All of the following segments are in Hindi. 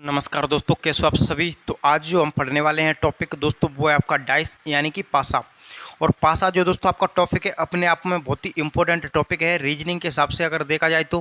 नमस्कार दोस्तों, कैसे हो आप सभी। तो आज जो हम पढ़ने वाले हैं टॉपिक दोस्तों वो है आपका डाइस यानी कि पासा। और पासा जो दोस्तों आपका टॉपिक है अपने आप में बहुत ही इंपॉर्टेंट टॉपिक है रीजनिंग के हिसाब से अगर देखा जाए तो,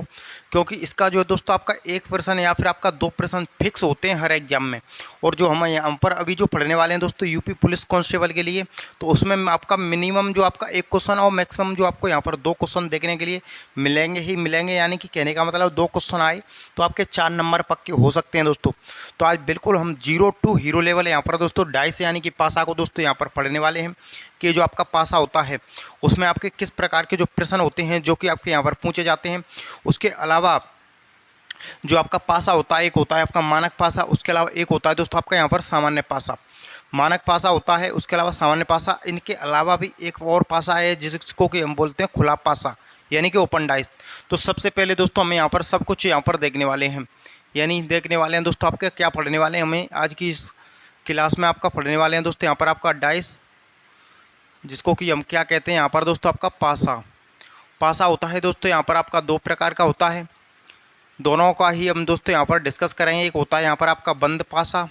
क्योंकि इसका जो दोस्तों आपका एक प्रश्न या फिर आपका दो प्रश्न फिक्स होते हैं हर एग्जाम में। और जो हम यहाँ पर अभी जो पढ़ने वाले हैं दोस्तों यूपी पुलिस कांस्टेबल के लिए, तो उसमें आपका मिनिमम जो आपका एक क्वेश्चन और मैक्सिमम जो आपको यहाँ पर दो क्वेश्चन देखने के लिए मिलेंगे ही मिलेंगे। यानी कि कहने का मतलब दो क्वेश्चन आए तो आपके 4 नंबर पक्के हो सकते हैं दोस्तों। तो आज बिल्कुल हम 0 to हीरो लेवल यहाँ पर दोस्तों डाइस यानी कि पासा को दोस्तों यहाँ पर पढ़ने वाले हैं कि जो आपका पासा होता है उसमें आपके किस प्रकार के जो प्रश्न होते हैं जो कि आपके यहाँ पर पूछे जाते हैं। उसके अलावा जो आपका पासा होता है, एक होता है आपका मानक पासा, उसके अलावा एक होता है दोस्तों आपका यहाँ पर सामान्य पासा। मानक पासा होता है, उसके अलावा सामान्य पासा, इनके अलावा भी एक और पासा है जिसको कि हम बोलते हैं खुला पासा यानी कि ओपन डाइस। तो सबसे पहले दोस्तों हमें यहाँ पर सब कुछ यहाँ पर देखने वाले हैं, यानी देखने वाले हैं दोस्तों आपके क्या पढ़ने वाले हैं। हमें आज की इस क्लास में आपका पढ़ने वाले हैं दोस्तों यहाँ पर आपका डाइस, जिसको कि हम क्या कहते हैं यहाँ पर दोस्तों आपका पासा। पासा होता है दोस्तों यहाँ पर आपका दो प्रकार का होता है, दोनों का ही हम दोस्तों यहाँ पर डिस्कस करेंगे। एक होता है यहाँ पर आपका बंद पासा,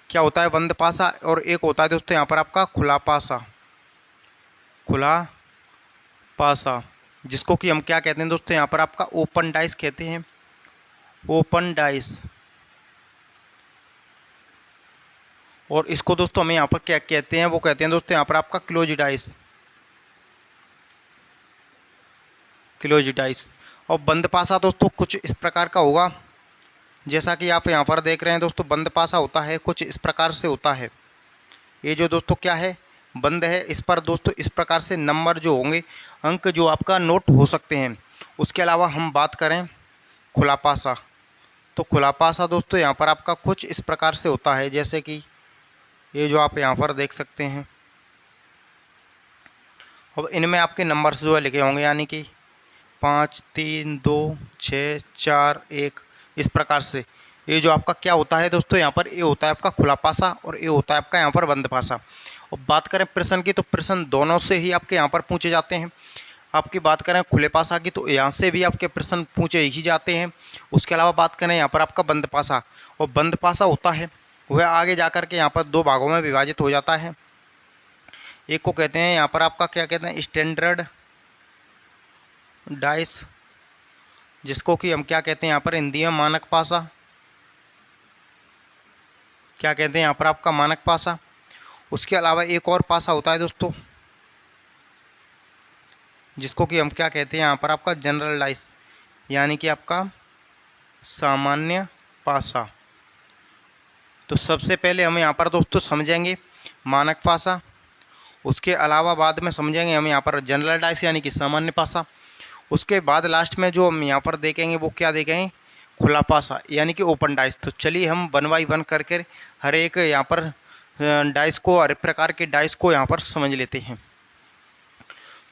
क्या होता है बंद पासा, और एक होता है दोस्तों यहाँ पर आपका खुला पासा। खुला पासा जिसको कि हम क्या कहते हैं दोस्तों यहाँ पर आपका ओपन डाइस कहते हैं, ओपन डाइस। और इसको दोस्तों हमें यहाँ पर क्या कहते हैं, वो कहते हैं दोस्तों यहाँ पर आपका क्लोज डाइस, क्लोज डाइस। और बंद पासा दोस्तों कुछ इस प्रकार का होगा, जैसा कि आप यहाँ पर देख रहे हैं दोस्तों। बंद पासा होता है कुछ इस प्रकार से होता है, ये जो दोस्तों क्या है बंद है, इस पर दोस्तों इस प्रकार से नंबर जो होंगे, अंक जो आपका नोट हो सकते हैं। उसके अलावा हम बात करें खुला पासा, तो खुला पासा दोस्तों यहाँ पर आपका कुछ इस प्रकार से होता है, जैसे कि ये जो आप यहाँ पर देख सकते हैं। अब इनमें आपके नंबर्स जो है लिखे होंगे, यानी कि 5 3 2 6 4 1 इस प्रकार से। ये जो आपका क्या होता है दोस्तों यहाँ पर, ये होता है आपका खुला पासा और ये होता है आपका यहाँ पर बंद पासा। और बात करें प्रश्न की, तो प्रश्न दोनों से ही आपके यहाँ पर पूछे जाते हैं। आपकी बात करें खुले पासा की, तो यहाँ से भी आपके प्रश्न पूछे ही जाते हैं। उसके अलावा बात करें यहाँ पर आपका बंद पासा, और बंद पासा होता है वह आगे जाकर के यहाँ पर दो भागों में विभाजित हो जाता है। एक को कहते हैं यहाँ पर आपका क्या कहते हैं स्टैंडर्ड डाइस, जिसको कि हम क्या कहते हैं यहाँ पर हिंदी में मानक पासा, क्या कहते हैं यहाँ पर आपका मानक पासा। उसके अलावा एक और पासा होता है दोस्तों, जिसको कि हम क्या कहते हैं यहाँ पर आपका जनरल डाइस यानी कि आपका सामान्य पासा। तो सबसे पहले हम यहाँ पर दोस्तों समझेंगे मानक पासा, उसके अलावा बाद में समझेंगे हम यहाँ पर जनरल डाइस यानी कि सामान्य पासा। उसके बाद लास्ट में जो हम यहाँ पर देखेंगे वो क्या देखेंगे, खुला पासा यानी कि ओपन डाइस। तो चलिए हम 1 बाय 1 करके हर एक यहाँ पर डाइस को, हर प्रकार के डाइस को यहाँ पर समझ लेते हैं।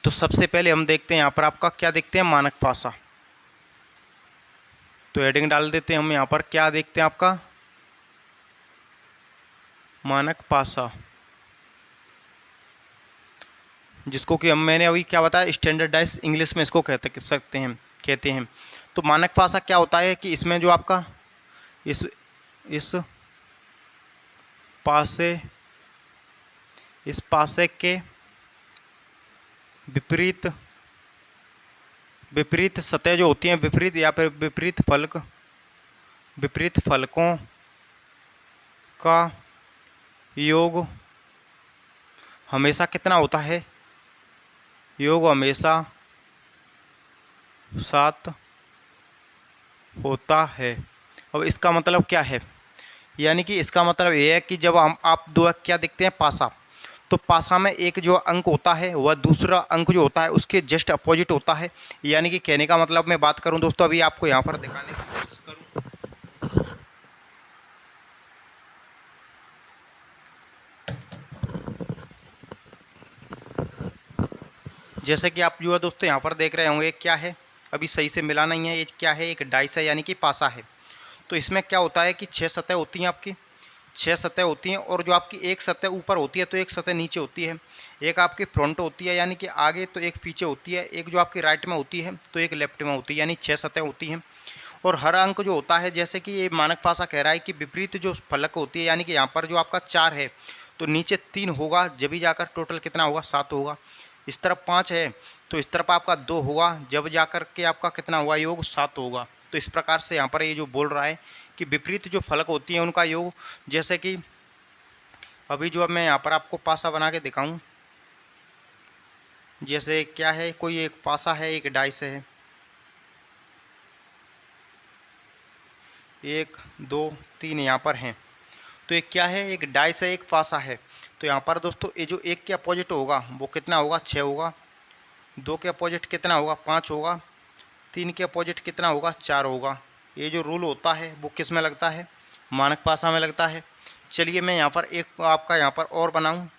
तो सबसे पहले हम देखते हैं यहाँ पर आपका क्या देखते हैं, मानक पासा। तो हेडिंग डाल देते हैं हम यहाँ पर, क्या देखते हैं आपका मानक पासा, जिसको कि हम मैंने अभी क्या बताया स्टैंडर्ड डाइस, इंग्लिश में इसको कहते हैं। तो मानक पासा क्या होता है कि इसमें जो आपका इस पासे के विपरीत सतह जो होती हैं, विपरीत या फिर विपरीत फलकों का योग हमेशा कितना होता है, योग हमेशा 7 होता है। अब इसका मतलब क्या है, यानी कि इसका मतलब ये है कि जब आप दो क्या देखते हैं पासा, तो पासा में एक जो अंक होता है वह दूसरा अंक जो होता है उसके जस्ट अपोजिट होता है। यानी कि कहने का मतलब मैं बात करूं दोस्तों, अभी आपको यहाँ पर दिखाने की कोशिश करूं, जैसे कि आप जो है दोस्तों यहाँ पर देख रहे होंगे क्या है, अभी सही से मिला नहीं है, ये क्या है, एक डाइस है यानी कि पासा है। तो इसमें क्या होता है कि 6 सतह होती हैं, आपकी 6 सतह होती हैं, और जो आपकी एक सतह ऊपर होती है तो एक सतह नीचे होती है। एक आपकी फ्रंट होती है यानी कि आगे, तो एक पीछे होती है, एक जो आपकी राइट में होती है तो एक लेफ्ट में होती है, यानी 6 सतह होती हैं। और हर अंक जो होता है, जैसे कि ये मानक पासा कह रहा है कि विपरीत जो फलक होती है, यानी कि यहाँ पर जो आपका 4 है तो नीचे 3 होगा, जब भी जाकर टोटल कितना होगा 7 होगा। इस तरफ 5 है तो इस तरफ आपका 2 होगा, जब जाकर के आपका कितना हुआ योग 7 होगा। तो इस प्रकार से यहाँ पर ये जो बोल रहा है कि विपरीत जो फलक होती हैं उनका योग, जैसे कि अभी जो अब मैं यहाँ पर आपको पासा बना के दिखाऊँ, जैसे क्या है, कोई एक पासा है, एक डाइस है, 1 2 3 यहाँ पर हैं। तो एक क्या है, एक डाइस है, एक पासा है। तो यहाँ पर दोस्तों ये जो 1 के अपोजिट होगा वो कितना होगा 6 होगा, 2 के अपोजिट कितना होगा 5 होगा, 3 के अपोजिट कितना होगा 4 होगा। ये जो रूल होता है वो किस में लगता है, मानक पासा में लगता है। चलिए मैं यहाँ पर एक आपका यहाँ पर और बनाऊँ,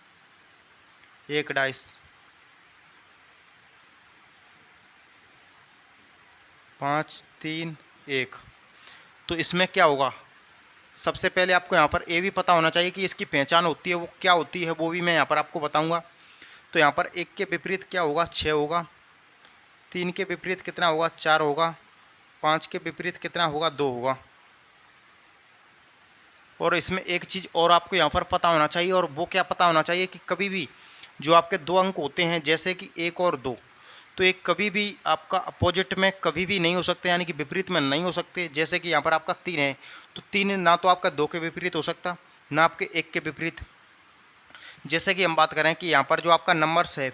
एक डाइस 5 3 1। तो इसमें क्या होगा, सबसे पहले आपको यहाँ पर ये भी पता होना चाहिए कि इसकी पहचान होती है वो क्या होती है, वो भी मैं यहाँ पर आपको बताऊँगा। तो यहाँ पर 1 के विपरीत क्या होगा 6 होगा, 3 के विपरीत कितना होगा 4 होगा, 5 के विपरीत कितना होगा 2 होगा। और इसमें एक चीज़ और आपको यहाँ पर पता होना चाहिए, और वो क्या पता होना चाहिए कि कभी भी जो आपके 2 अंक होते हैं, जैसे कि 1 और 2, तो एक कभी भी आपका अपोजिट में कभी भी नहीं हो सकते, यानी कि विपरीत में नहीं हो सकते। जैसे कि यहाँ पर आपका 3 है तो 3 ना तो आपका 2 के विपरीत हो सकता, ना आपके 1 के विपरीत। जैसे कि हम बात करें कि यहाँ पर जो आपका नंबर्स है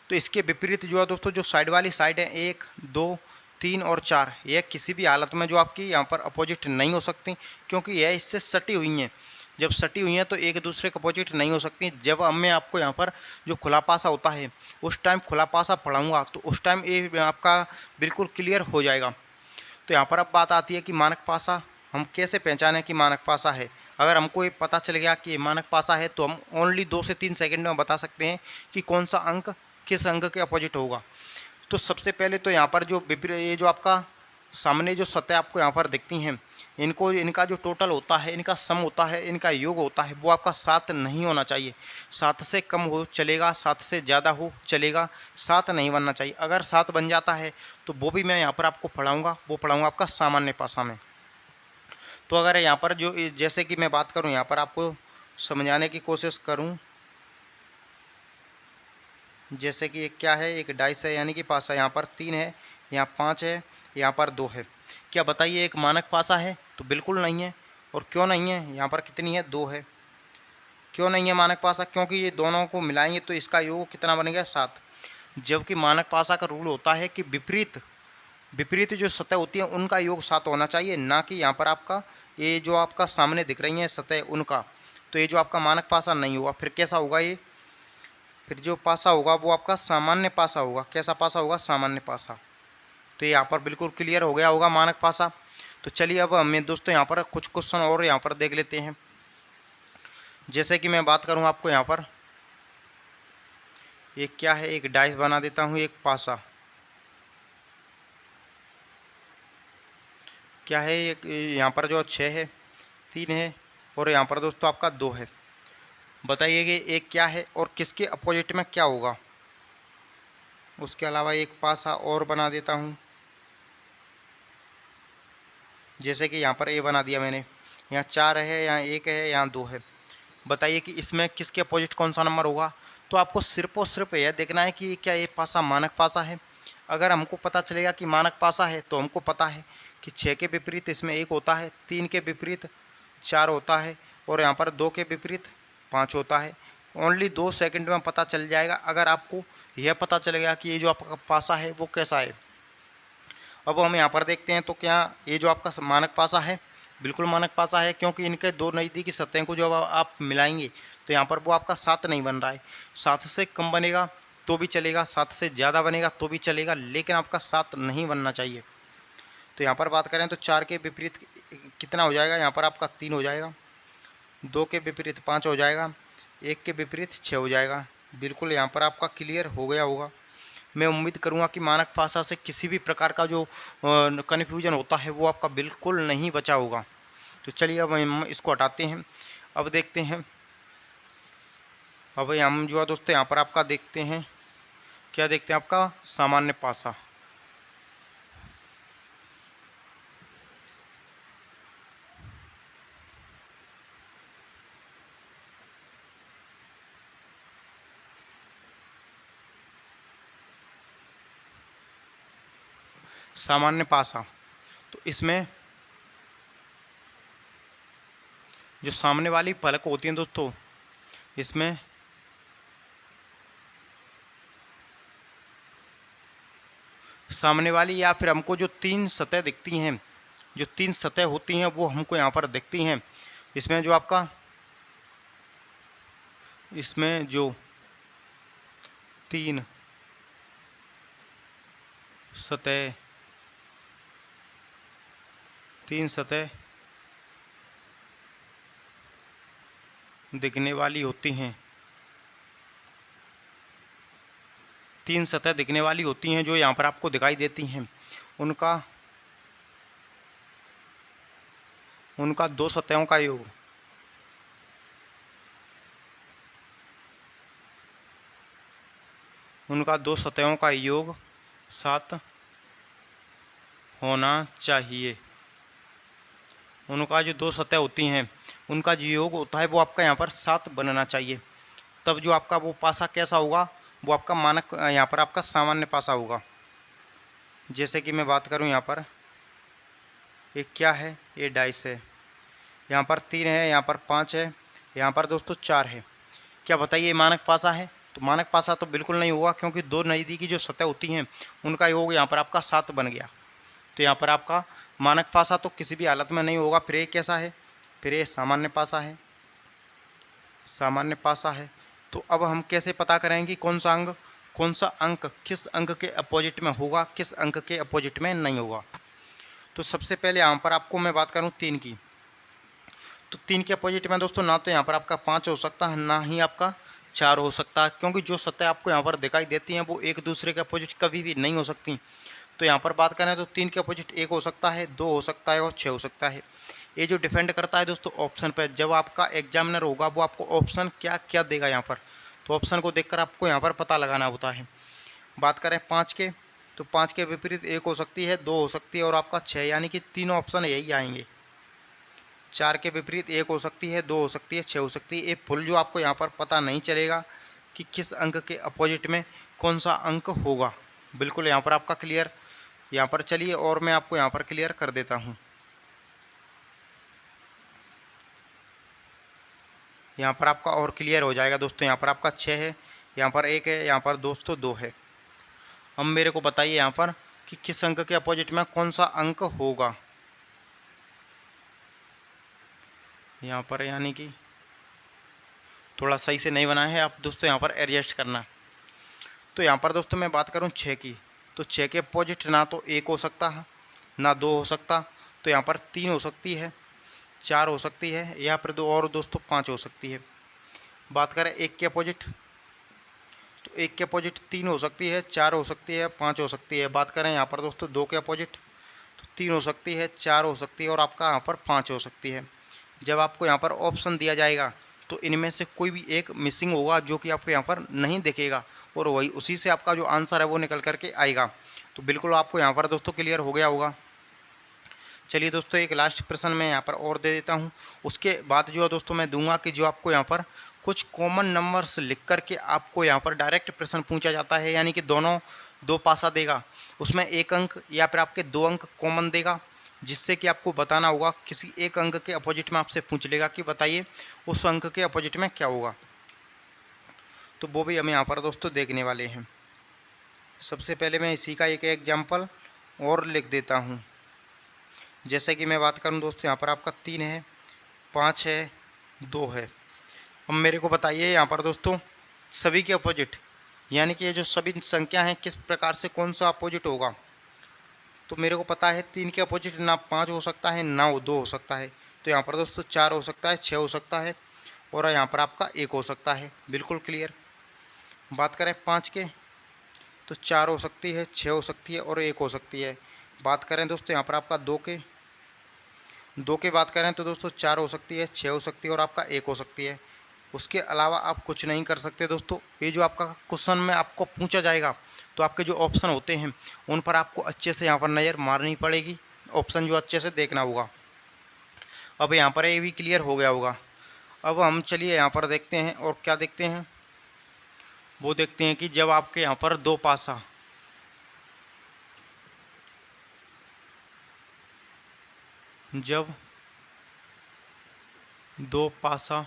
तो इसके विपरीत जो है दोस्तों, जो साइड वाली साइड है 1 2 3 और 4, यह किसी भी हालत में जो आपकी यहाँ पर अपोजिट नहीं हो सकती, क्योंकि यह इससे सटी हुई हैं। जब सटी हुई हैं तो एक दूसरे के अपोजिट नहीं हो सकती। जब अब मैं आपको यहाँ पर जो खुला पासा होता है उस टाइम खुला पासा पढ़ाऊँगा तो उस टाइम ये आपका बिल्कुल क्लियर हो जाएगा। तो यहाँ पर अब बात आती है कि मानक पासा हम कैसे पहचानें कि मानक पासा है। अगर हमको ये पता चल गया कि मानक पासा है तो हम ओनली 2 से 3 सेकंड में बता सकते हैं कि कौन सा अंक किस अंक के अपोजिट होगा। तो सबसे पहले तो यहाँ पर जो ये जो आपका सामने जो सतह आपको यहाँ पर दिखती हैं, इनको इनका जो टोटल होता है, इनका सम होता है, इनका योग होता है, वो आपका 7 नहीं होना चाहिए। 7 से कम हो चलेगा, 7 से ज़्यादा हो चलेगा, 7 नहीं बनना चाहिए। अगर 7 बन जाता है तो वो भी मैं यहाँ पर आपको पढ़ाऊँगा, वो पढ़ाऊँगा आपका सामान्य पासा में। तो अगर यहाँ पर जो जैसे कि मैं बात करूँ, यहाँ पर आपको समझाने की कोशिश करूँ, जैसे कि एक क्या है, एक डाइस है, यानी कि पासा यहाँ पर 3 है, यहाँ 5 है, यहाँ पर 2 है। क्या बताइए एक मानक पासा है? तो बिल्कुल नहीं है। और क्यों नहीं है? यहाँ पर कितनी है 2 है। क्यों नहीं है मानक पासा? क्योंकि ये दोनों को मिलाएंगे तो इसका योग कितना बनेगा 7। जबकि मानक पासा का रूल होता है कि विपरीत विपरीत जो सतह होती है उनका योग 7 होना चाहिए, ना कि यहाँ पर आपका ये जो आपका सामने दिख रही है सतह उनका। तो ये जो आपका मानक पासा नहीं हुआ, फिर कैसा होगा ये? फिर जो पासा होगा वो आपका सामान्य पासा होगा। कैसा पासा होगा? सामान्य पासा। तो यहाँ पर बिल्कुल क्लियर हो गया होगा मानक पासा। तो चलिए अब हमें दोस्तों यहाँ पर कुछ क्वेश्चन और यहाँ पर देख लेते हैं। जैसे कि मैं बात करूँ आपको यहाँ पर, एक क्या है, एक डाइस बना देता हूँ, एक पासा क्या है, एक यहाँ पर जो 6 है, 3 है, और यहाँ पर दोस्तों आपका 2 है। बताइए कि एक क्या है और किसके अपोजिट में क्या होगा। उसके अलावा एक पासा और बना देता हूँ, जैसे कि यहाँ पर ए बना दिया मैंने, यहाँ 4 है, यहाँ 1 है, यहाँ 2 है। बताइए कि इसमें किसके अपोजिट कौन सा नंबर होगा। तो आपको सिर्फ और सिर्फ यह देखना है कि क्या ये पासा मानक पासा है। अगर हमको पता चलेगा कि मानक पासा है तो हमको पता है कि 6 के विपरीत इसमें 1 होता है, 3 के विपरीत 4 होता है, और यहाँ पर 2 के विपरीत 5 होता है। ओनली 2 सेकंड में पता चल जाएगा अगर आपको यह पता चलेगा कि ये जो आपका पासा है वो कैसा है। अब हम यहाँ पर देखते हैं, तो क्या ये जो आपका मानक पासा है, बिल्कुल मानक पासा है, क्योंकि इनके दो नज़दीकी सतहें को जब आप मिलाएंगे तो यहाँ पर वो आपका 7 नहीं बन रहा है। 7 से कम बनेगा तो भी चलेगा, 7 से ज़्यादा बनेगा तो भी चलेगा, लेकिन आपका 7 नहीं बनना चाहिए। तो यहाँ पर बात करें तो 4 के विपरीत कितना हो जाएगा, यहाँ पर आपका 3 हो जाएगा, 2 के विपरीत 5 हो जाएगा, 1 के विपरीत 6 हो जाएगा। बिल्कुल यहाँ पर आपका क्लियर हो गया होगा। मैं उम्मीद करूँगा कि मानक पासा से किसी भी प्रकार का जो कन्फ्यूजन होता है वो आपका बिल्कुल नहीं बचा होगा। तो चलिए अब हम इसको हटाते हैं। अब देखते हैं, अब हम जो है दोस्तों यहाँ पर आपका देखते हैं, क्या देखते हैं, आपका सामान्य पासा। सामान्य पासा। तो इसमें जो सामने वाली पलक होती है दोस्तों, इसमें सामने वाली या फिर हमको जो 3 सतह दिखती हैं, जो 3 सतह होती हैं वो हमको यहाँ पर दिखती हैं। इसमें जो आपका, इसमें जो 3 सतह, 3 सतह दिखने वाली होती हैं, 3 सतह दिखने वाली होती हैं जो यहाँ पर आपको दिखाई देती हैं, उनका 2 सतहों का योग, उनका 2 सतहों का योग 7 होना चाहिए। उनका जो 2 सतह होती हैं उनका जो योग होता है वो आपका यहाँ पर 7 बनना चाहिए। तब जो आपका वो पासा कैसा होगा, वो आपका मानक यहाँ पर आपका सामान्य पासा होगा। जैसे कि मैं बात करूँ यहाँ पर, ये क्या है, ये डाइस है, यहाँ पर 3 है, यहाँ पर 5 है, यहाँ पर दोस्तों 4 है। क्या बताइए मानक पासा है? तो मानक पासा तो बिल्कुल नहीं होगा, क्योंकि 2 नज़दीकी जो सतह होती हैं उनका योग यहाँ पर आपका 7 बन गया। तो यहाँ पर आपका मानक पासा तो किसी भी हालत में नहीं होगा। फिर ये कैसा है? फिर ये सामान्य पासा है, सामान्य पासा है। तो अब हम कैसे पता करेंगे कौन सा अंक किस अंक के अपोजिट में होगा, किस अंक के अपोजिट में नहीं होगा? तो सबसे पहले यहाँ पर आपको मैं बात करूँ 3 की, तो 3 के अपोजिट में दोस्तों ना तो यहाँ पर आपका 5 हो सकता है, ना ही आपका 4 हो सकता है, क्योंकि जो सतह आपको यहाँ पर दिखाई देती हैं वो एक दूसरे के अपोजिट कभी भी नहीं हो सकती। तो यहाँ पर बात करें तो 3 के अपोजिट 1 हो सकता है, 2 हो सकता है और 6 हो सकता है। ये जो डिपेंड करता है दोस्तों ऑप्शन पर। जब आपका एग्जामिनर होगा वो आपको ऑप्शन क्या क्या देगा यहाँ पर, तो ऑप्शन को देखकर आपको यहाँ पर पता लगाना होता है। बात करें 5 के, तो 5 के विपरीत 1 हो सकती है, 2 हो सकती है और आपका 6, यानी कि तीनों ऑप्शन यही आएंगे। 4 के विपरीत 1 हो सकती है, 2 हो सकती है, 6 हो सकती है। ये फुल जो आपको यहाँ पर पता नहीं चलेगा कि किस अंक के अपोजिट में कौन सा अंक होगा। बिल्कुल यहाँ पर आपका क्लियर, यहाँ पर चलिए और मैं आपको यहाँ पर क्लियर कर देता हूँ। यहाँ पर आपका और क्लियर हो जाएगा दोस्तों। यहाँ पर आपका 6 है, यहाँ पर 1 है, यहाँ पर दोस्तों 2 है। अब मेरे को बताइए यहाँ पर कि किस अंक के अपोजिट में कौन सा अंक होगा। यहाँ पर यानी कि थोड़ा सही से नहीं बना है, आप दोस्तों यहाँ पर एडजस्ट करना। तो यहाँ पर दोस्तों मैं बात करूँ 6 की, तो 6 के अपोजिट ना तो 1 हो सकता है, ना 2 हो सकता, तो यहाँ पर 3 हो सकती है, 4 हो सकती है, या फिर 2 और दोस्तों 5 हो सकती है। बात करें 1 के अपोजिट, तो 1 के अपोजिट 3 हो सकती है, 4 हो सकती है, 5 हो सकती है। बात करें यहाँ पर दोस्तों 2 के अपोजिट, तो 3 हो सकती है, 4 हो सकती है और आपका यहाँ पर 5 हो सकती है। जब आपको यहाँ पर ऑप्शन दिया जाएगा तो इनमें से कोई भी एक मिसिंग होगा जो कि आपको यहाँ पर नहीं दिखेगा, और वही उसी से आपका जो आंसर है वो निकल करके आएगा। तो बिल्कुल आपको यहाँ पर दोस्तों क्लियर हो गया होगा। चलिए दोस्तों एक लास्ट प्रश्न मैं यहाँ पर और दे देता हूँ, उसके बाद जो है दोस्तों मैं दूंगा कि जो आपको यहाँ पर कुछ कॉमन नंबर्स लिख करके आपको यहाँ पर डायरेक्ट प्रश्न पूछा जाता है, यानी कि दोनों 2 पासा देगा, उसमें 1 अंक या फिर आपके 2 अंक कॉमन देगा, जिससे कि आपको बताना होगा किसी एक अंक के अपोजिट में आपसे पूछ लेगा कि बताइए उस अंक के अपोजिट में क्या होगा। तो वो भी हम यहाँ पर दोस्तों देखने वाले हैं। सबसे पहले मैं इसी का एक एग्जाम्पल और लिख देता हूँ। जैसे कि मैं बात करूँ दोस्तों, यहाँ पर आपका 3 है, 5 है, 2 है। अब मेरे को बताइए यहाँ पर दोस्तों सभी के अपोजिट, यानी कि ये जो सभी संख्या हैं किस प्रकार से कौन सा अपोजिट होगा। तो मेरे को पता है 3 के अपोजिट ना 5 हो सकता है, ना 2 हो सकता है। तो यहाँ पर दोस्तों 4 हो सकता है, 6 हो सकता है और यहाँ पर आपका 1 हो सकता है। बिल्कुल क्लियर। बात करें 5 के, तो 4 हो सकती है, 6 हो सकती है और 1 हो सकती है। बात करें दोस्तों यहाँ पर आपका 2 के बात करें तो दोस्तों 4 हो सकती है, 6 हो सकती है और आपका 1 हो सकती है। उसके अलावा आप कुछ नहीं कर सकते दोस्तों। ये जो आपका क्वेश्चन में आपको पूछा जाएगा तो आपके जो ऑप्शन होते हैं उन पर आपको अच्छे से यहाँ पर नज़र मारनी पड़ेगी, ऑप्शन जो अच्छे से देखना होगा। अब यहाँ पर ये भी क्लियर हो गया होगा। अब हम चलिए यहाँ पर देखते हैं, और क्या देखते हैं वो देखते हैं कि जब आपके यहाँ पर 2 पासा, जब दो पासा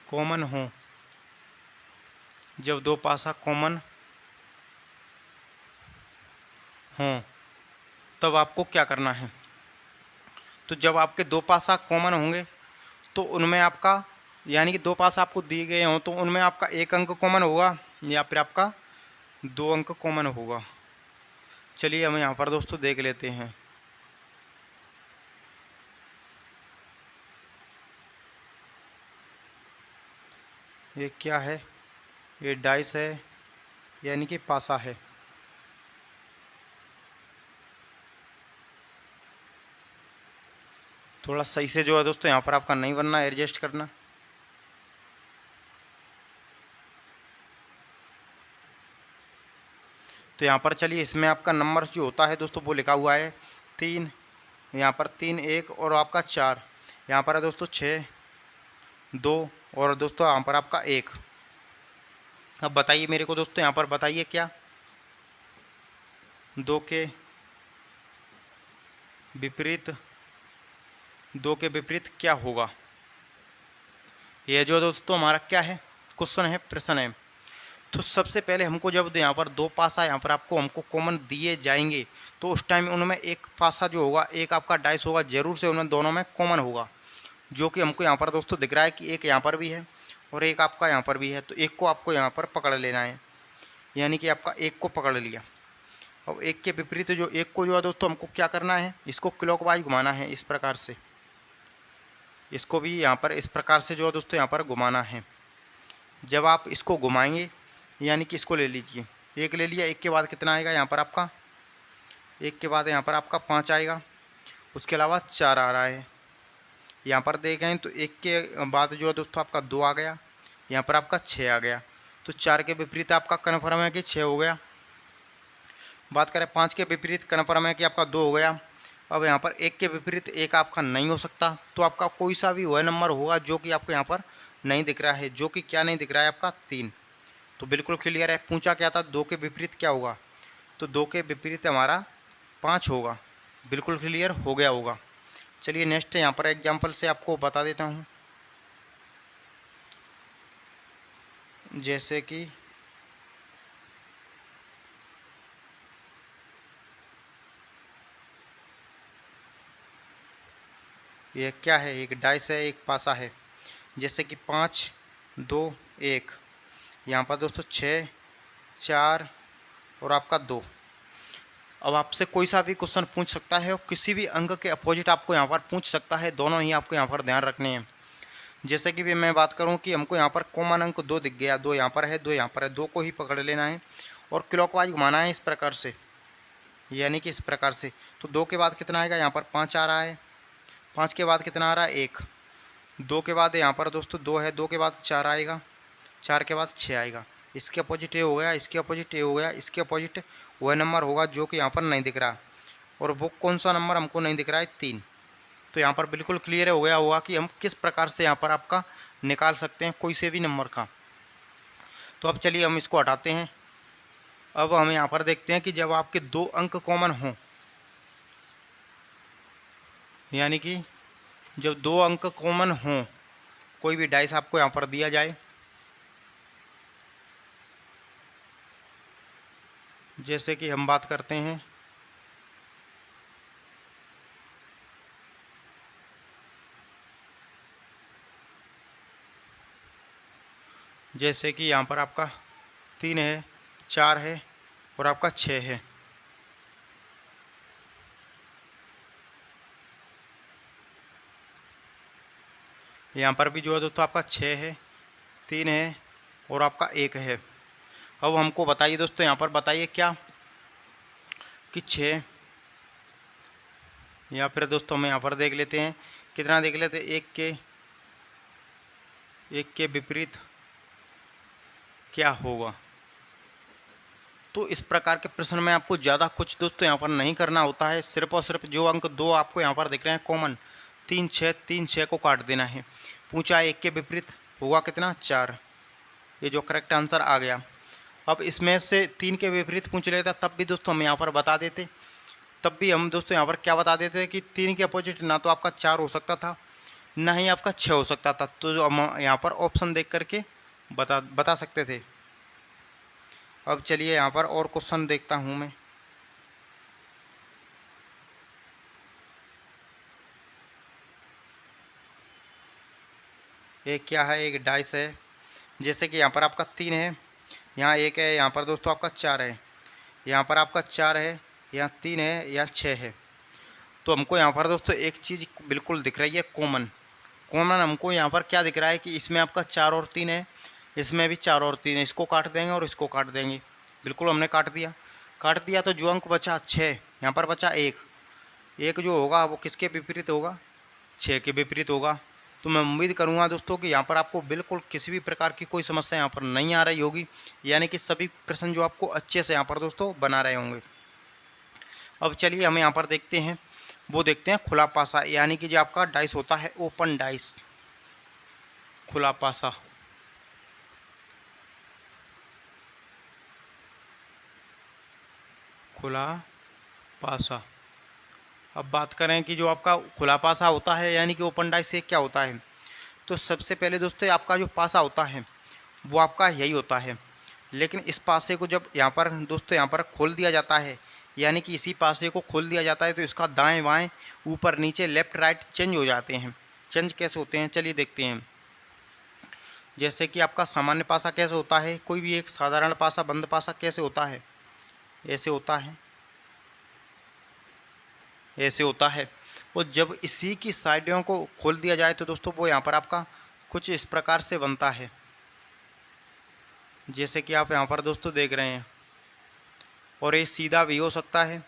कॉमन हो, जब दो पासा कॉमन हो तब आपको क्या करना है। तो जब आपके दो पासा कॉमन होंगे तो उनमें आपका यानी कि दो पासा आपको दिए गए हों तो उनमें आपका एक अंक कॉमन होगा या फिर आपका दो अंक कॉमन होगा। चलिए हम यहाँ पर दोस्तों देख लेते हैं। ये क्या है, ये डाइस है यानी कि पासा है। थोड़ा सही से जो है दोस्तों यहाँ पर आपका नहीं बनना, एडजस्ट करना। तो यहाँ पर चलिए इसमें आपका नंबर जो होता है दोस्तों वो लिखा हुआ है 3, यहाँ पर 3 1 और आपका 4, यहाँ पर है दोस्तों 6 2 और दोस्तों यहाँ पर आपका 1। अब बताइए मेरे को दोस्तों, यहाँ पर बताइए क्या दो के विपरीत, दो के विपरीत क्या होगा। ये जो दोस्तों हमारा क्या है, क्वेश्चन है, प्रश्न है। तो सबसे पहले हमको जब यहाँ पर दो पासा यहाँ पर आपको हमको कॉमन दिए जाएंगे तो उस टाइम उनमें एक पासा जो होगा, एक आपका डाइस होगा, जरूर से उनमें दोनों में कॉमन होगा, जो कि हमको यहाँ पर दोस्तों दिख रहा है कि एक यहाँ पर भी है और एक आपका यहाँ पर भी है। तो एक को आपको यहाँ पर पकड़ लेना है, यानी कि आपका एक को पकड़ लिया। अब एक के विपरीत जो एक को जो है दोस्तों हमको क्या करना है, इसको क्लॉकवाइज घुमाना है इस प्रकार से, इसको भी यहाँ पर इस प्रकार से जो है दोस्तों यहाँ पर घुमाना है। जब आप इसको घुमाएंगे यानी कि इसको ले लीजिए, एक ले लिया, एक के बाद कितना आएगा यहाँ पर आपका, एक के बाद यहाँ पर आपका 5 आएगा, उसके अलावा 4 आ रहा है। यहाँ पर देखें तो एक के बाद जो है दोस्तों आपका 2 आ गया, यहाँ पर आपका 6 आ गया। तो 4 के विपरीत आपका कन्फर्म है कि 6 हो गया। बात करें 5 के विपरीत, कन्फर्म है कि आपका 2 हो गया। अब यहाँ पर एक के विपरीत एक आपका नहीं हो सकता, तो आपका कोई सा भी वह नंबर होगा जो कि आपको यहाँ पर नहीं दिख रहा है, जो कि क्या नहीं दिख रहा है आपका 3। तो बिल्कुल क्लियर है। पूछा क्या था, 2 के विपरीत क्या होगा, तो 2 के विपरीत हमारा 5 होगा। बिल्कुल क्लियर हो गया होगा। चलिए नेक्स्ट यहाँ पर एग्जाम्पल से आपको बता देता हूँ। जैसे कि ये क्या है, एक डाइस है, एक पासा है। जैसे कि 5 2 1, यहाँ पर दोस्तों 6 4 और आपका 2। अब आपसे कोई सा भी क्वेश्चन पूछ सकता है और किसी भी अंक के अपोजिट आपको यहाँ पर पूछ सकता है, दोनों ही आपको यहाँ पर ध्यान रखने हैं। जैसे कि भी मैं बात करूँ कि हमको यहाँ पर कॉमन अंक 2 दिख गया, 2 यहाँ पर है, 2 यहाँ पर है, 2 को ही पकड़ लेना है और क्लॉकवाइज घुमाना है इस प्रकार से, यानी कि इस प्रकार से। तो 2 के बाद कितना आएगा, यहाँ पर 5 आ रहा है, 5 के बाद कितना आ रहा है 1, 2 के बाद यहाँ पर दोस्तों 2 है, 2 के बाद 4 आएगा, 4 के बाद 6 आएगा। इसके अपोजिट ए हो गया, इसके अपोजिट ए हो गया, इसके अपोजिट वह नंबर होगा जो कि यहाँ पर नहीं दिख रहा। और वो कौन सा नंबर हमको नहीं दिख रहा है, 3। तो यहाँ पर बिल्कुल क्लियर हो गया होगा कि हम किस प्रकार से यहाँ पर आपका निकाल सकते हैं कोई से भी नंबर का। तो अब चलिए हम इसको हटाते हैं। अब हम यहाँ पर देखते हैं कि जब आपके 2 अंक कॉमन हों, यानी कि जब 2 अंक कॉमन हों, कोई भी डाइस आपको यहाँ पर दिया जाए, जैसे कि हम बात करते हैं जैसे कि यहाँ पर आपका 3 है, 4 है और आपका 6 है। यहाँ पर भी जो है दोस्तों आपका 6 है, 3 है और आपका 1 है। अब हमको बताइए दोस्तों, यहाँ पर बताइए क्या कि 6, या फिर दोस्तों हम यहाँ पर देख लेते हैं, कितना देख लेते हैं, एक के विपरीत क्या होगा। तो इस प्रकार के प्रश्न में आपको ज़्यादा कुछ दोस्तों यहाँ पर नहीं करना होता है, सिर्फ और सिर्फ जो अंक 2 आपको यहाँ पर दिख रहे हैं कॉमन, 3 6 को काट देना है। पूछा एक के विपरीत होगा कितना, 4, ये जो करेक्ट आंसर आ गया। अब इसमें से 3 के विपरीत पूछ लेता तब भी दोस्तों हम यहाँ पर बता देते, तब भी हम दोस्तों यहाँ पर क्या बता देते हैं कि 3 के अपोजिट ना तो आपका 4 हो सकता था, ना ही आपका 6 हो सकता था। तो जो हम यहाँ पर ऑप्शन देख करके बता सकते थे। अब चलिए यहाँ पर और क्वेश्चन देखता हूँ मैं। ये क्या है, एक डाइस है। जैसे कि यहाँ पर आपका 3 है, यहाँ 1 है, यहाँ पर दोस्तों आपका 4 है, यहाँ पर आपका 4 है, यहाँ 3 है, यहाँ 6 है। तो हमको यहाँ पर दोस्तों एक चीज़ बिल्कुल दिख रही है, कॉमन। कॉमन हमको यहाँ पर क्या दिख रहा है कि इसमें आपका 4 और 3 है, इसमें भी 4 और 3 है। इसको काट देंगे और इसको काट देंगे। बिल्कुल हमने काट दिया तो जो अंक बचा 6, यहाँ पर बचा 1। एक जो होगा वो किसके विपरीत होगा, 6 के विपरीत होगा। तो मैं उम्मीद करूंगा दोस्तों कि यहाँ पर आपको बिल्कुल किसी भी प्रकार की कोई समस्या यहाँ पर नहीं आ रही होगी, यानी कि सभी प्रश्न जो आपको अच्छे से यहाँ पर दोस्तों बना रहे होंगे। अब चलिए हम यहाँ पर देखते हैं, वो देखते हैं खुला पासा, यानी कि जो आपका डाइस होता है ओपन डाइस, खुला पासा। खुला पासा। अब बात करें कि जो आपका खुला पासा होता है यानी कि ओपन डाइस से क्या होता है, तो सबसे पहले दोस्तों आपका जो पासा होता है वो आपका यही होता है। लेकिन इस पासे को जब यहाँ पर दोस्तों यहाँ पर खोल दिया जाता है, यानी कि इसी पासे को खोल दिया जाता है, तो इसका दाएं बाएं ऊपर नीचे लेफ्ट राइट चेंज हो जाते हैं। चेंज कैसे होते हैं चलिए देखते हैं। जैसे कि आपका सामान्य पासा कैसे होता है, कोई भी एक साधारण पासा बंद पासा कैसे होता है, ऐसे होता है, ऐसे होता है। और जब इसी की साइडों को खोल दिया जाए तो दोस्तों वो यहाँ पर आपका कुछ इस प्रकार से बनता है, जैसे कि आप यहाँ पर दोस्तों देख रहे हैं। और ये सीधा भी हो सकता है,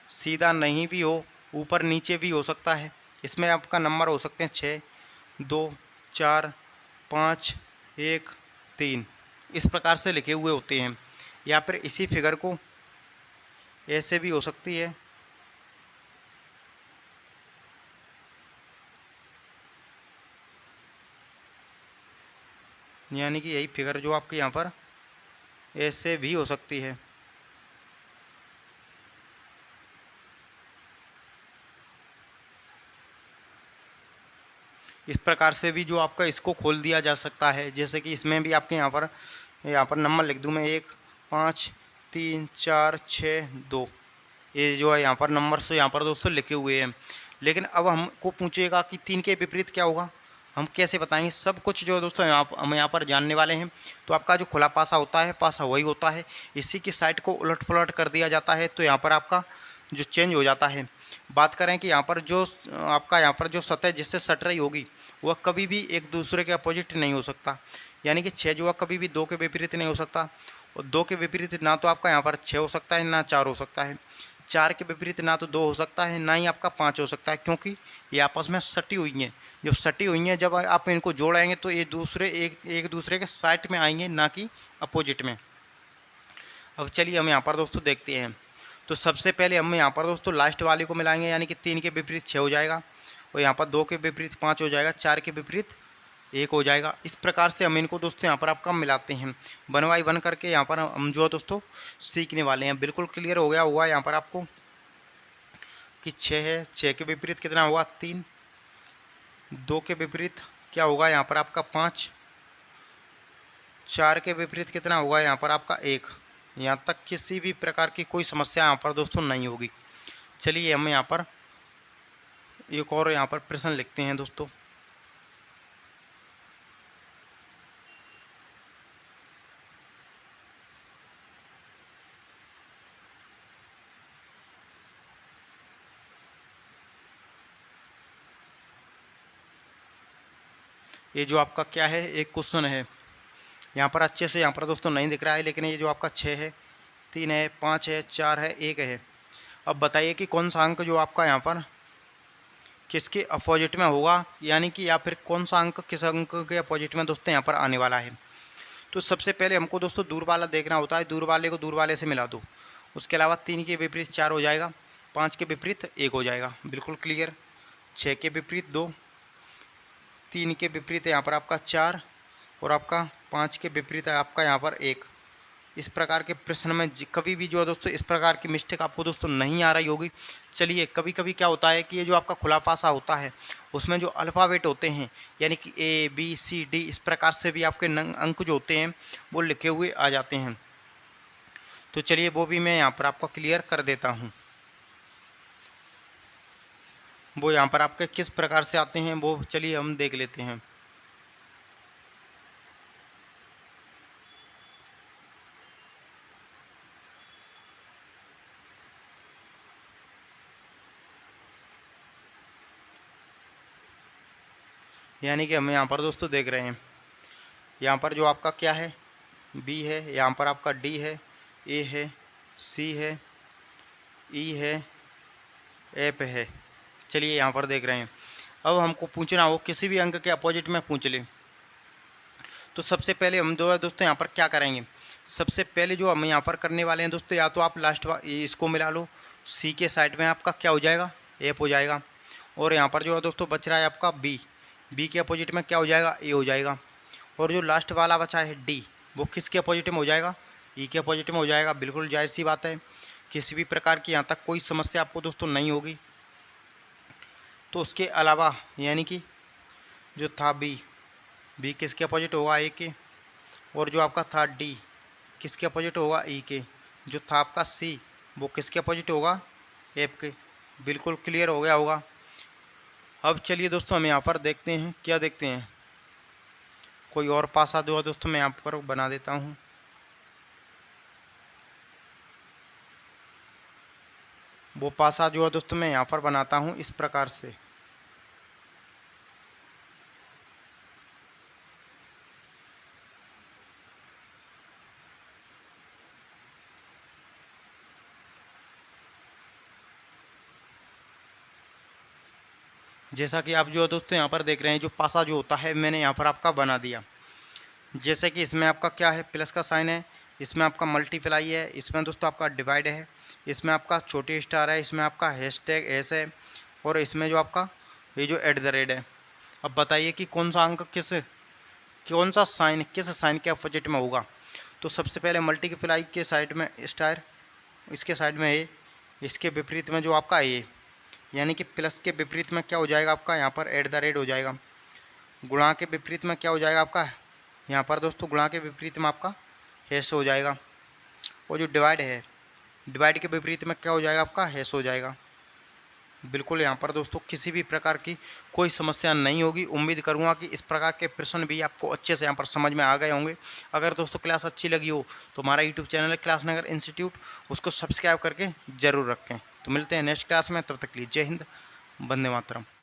सीधा नहीं भी हो, ऊपर नीचे भी हो सकता है। इसमें आपका नंबर हो सकते हैं 6, 2, 4, 5, 1, 3, इस प्रकार से लिखे हुए होते हैं। या फिर इसी फिगर को ऐसे भी हो सकती है, यानी कि यही फिगर जो आपके यहाँ पर ऐसे भी हो सकती है। इस प्रकार से भी जो आपका इसको खोल दिया जा सकता है। जैसे कि इसमें भी आपके यहाँ पर नंबर लिख दूँ मैं 1, 5, 3, 4, 6, 2, ये जो है यहाँ पर नंबर से यहाँ पर दोस्तों लिखे हुए हैं। लेकिन अब हमको पूछेगा कि 3 के विपरीत क्या होगा, हम कैसे बताएंगे। सब कुछ जो दोस्तों हम यहाँ पर जानने वाले हैं। तो आपका जो खुला पासा होता है, पासा वही होता है, इसी की साइड को उलट पुलट कर दिया जाता है तो यहाँ पर आपका जो चेंज हो जाता है। बात करें कि यहाँ पर जो आपका यहाँ पर जो सतह जिससे सट रही होगी वह कभी भी एक दूसरे के अपोजिट नहीं हो सकता, यानी कि 6 जो है कभी भी 2 के विपरीत नहीं हो सकता। और 2 के विपरीत ना तो आपका यहाँ पर 6 हो सकता है, ना 4 हो सकता है। 4 के विपरीत ना तो 2 हो सकता है, ना ही आपका 5 हो सकता है, क्योंकि ये आपस में सटी हुई हैं। जब सटी हुई हैं, जब आप इनको जोड़ेंगे तो ये एक दूसरे के साइड में आएंगे, ना कि अपोजिट में। अब चलिए हम यहाँ पर दोस्तों देखते हैं। तो सबसे पहले हम यहाँ पर दोस्तों लास्ट वाले को मिलाएंगे, यानी कि 3 के विपरीत 6 हो जाएगा, और यहाँ पर 2 के विपरीत 5 हो जाएगा, 4 के विपरीत 1 हो जाएगा। इस प्रकार से हम इनको दोस्तों यहाँ पर आपका मिलाते हैं, 1 बाई 1 करके यहाँ पर हम जो दोस्तों सीखने वाले हैं। बिल्कुल क्लियर हो गया हुआ यहाँ पर आपको कि 6 है, 6 के विपरीत कितना होगा 3, 2 के विपरीत क्या होगा यहाँ पर आपका 5, 4 के विपरीत कितना होगा यहाँ पर आपका 1। यहाँ तक किसी भी प्रकार की कोई समस्या यहाँ पर दोस्तों नहीं होगी। चलिए हम यहाँ पर एक और यहाँ पर प्रश्न लिखते हैं दोस्तों। ये जो आपका क्या है, एक क्वेश्चन है, यहाँ पर अच्छे से यहाँ पर दोस्तों नहीं दिख रहा है, लेकिन ये जो आपका 6 है, 3 है, 5 है, 4 है, 1 है। अब बताइए कि कौन सा अंक जो आपका यहाँ पर किसके अपोजिट में होगा, यानी कि या फिर कौन सा अंक किस अंक के अपोजिट में दोस्तों यहाँ पर आने वाला है। तो सबसे पहले हमको दोस्तों दूर वाला देखना होता है, दूर वाले को दूर वाले से मिला दो। उसके अलावा 3 के विपरीत 4 हो जाएगा, 5 के विपरीत 1 हो जाएगा, बिल्कुल क्लियर। 6 के विपरीत 2, 3 के विपरीत यहाँ पर आपका 4, और आपका 5 के विपरीत है आपका यहाँ पर 1। इस प्रकार के प्रश्न में कभी भी जो है दोस्तों इस प्रकार की मिस्टेक आपको दोस्तों नहीं आ रही होगी। चलिए, कभी कभी क्या होता है कि ये जो आपका खुला पासा होता है उसमें जो अल्फ़ाबेट होते हैं यानी कि ABCD इस प्रकार से भी आपके अंक जो होते हैं वो लिखे हुए आ जाते हैं। तो चलिए वो भी मैं यहाँ पर आपको क्लियर कर देता हूँ। वो यहाँ पर आपके किस प्रकार से आते हैं वो चलिए हम देख लेते हैं। यानी कि हम यहाँ पर दोस्तों देख रहे हैं, यहाँ पर जो आपका क्या है B है, यहाँ पर आपका D है, A है, C है, E है, F है। चलिए यहाँ पर देख रहे हैं। अब हमको पूछना हो किसी भी अंक के अपोजिट में पूछ लें, तो सबसे पहले हम जो है दोस्तों यहाँ पर क्या करेंगे, सबसे पहले जो हम यहाँ पर करने वाले हैं दोस्तों, या तो आप लास्ट इसको मिला लो, C के साइड में आपका क्या हो जाएगा F हो जाएगा, और यहाँ पर जो है दोस्तों बच रहा है आपका B के अपोजिट में क्या हो जाएगा A हो जाएगा, और जो लास्ट वाला बचा है D वो किसके अपोजिट में हो जाएगा E के अपोजिट में हो जाएगा। बिल्कुल जाहिर सी बात है, किसी भी प्रकार की यहाँ तक कोई समस्या आपको दोस्तों नहीं होगी। तो उसके अलावा यानी कि जो था B किसके अपोजिट होगा A के, और जो आपका था D किसके अपोजिट होगा E के, जो था आपका C वो किसके अपोजिट होगा F के। बिल्कुल क्लियर हो गया होगा। अब चलिए दोस्तों हम यहाँ पर देखते हैं, क्या देखते हैं, कोई और पासा जो है दोस्तों मैं यहाँ पर बना देता हूँ। वो पासा जो है दोस्तों मैं यहाँ पर बनाता हूँ इस प्रकार से। जैसा कि आप जो है दोस्तों यहाँ पर देख रहे हैं, जो पासा जो होता है मैंने यहाँ पर आपका बना दिया। जैसे कि इसमें आपका क्या है प्लस का साइन है, इसमें आपका मल्टीप्लाई है, इसमें दोस्तों आपका डिवाइड है, इसमें आपका छोटी स्टार है, इसमें आपका हैशटैग एस है, और इसमें जो आपका ये जो @ है। अब बताइए कि कौन सा अंक कौन सा साइन किस साइन के अपोजिट में होगा। तो सबसे पहले मल्टीप्लाई के साइड में स्टार, इसके साइड में ए, इसके विपरीत में जो आपका ए, यानी कि प्लस के विपरीत में क्या हो जाएगा आपका यहाँ पर @ हो जाएगा। गुणा के विपरीत में क्या हो जाएगा आपका यहाँ पर दोस्तों, गुणा के विपरीत में आपका हैश हो जाएगा। और जो डिवाइड है, डिवाइड के विपरीत में क्या हो जाएगा आपका हैश हो जाएगा। बिल्कुल यहाँ पर दोस्तों किसी भी प्रकार की कोई समस्या नहीं होगी। उम्मीद करूँगा कि इस प्रकार के प्रश्न भी आपको अच्छे से यहाँ पर समझ में आ गए होंगे। अगर दोस्तों क्लास अच्छी लगी हो तो हमारा यूट्यूब चैनल है क्लास नगर इंस्टीट्यूट, उसको सब्सक्राइब करके ज़रूर रखें। तो मिलते हैं नेक्स्ट क्लास में, तब तक के लिए जय हिंद, वंदे मातरम।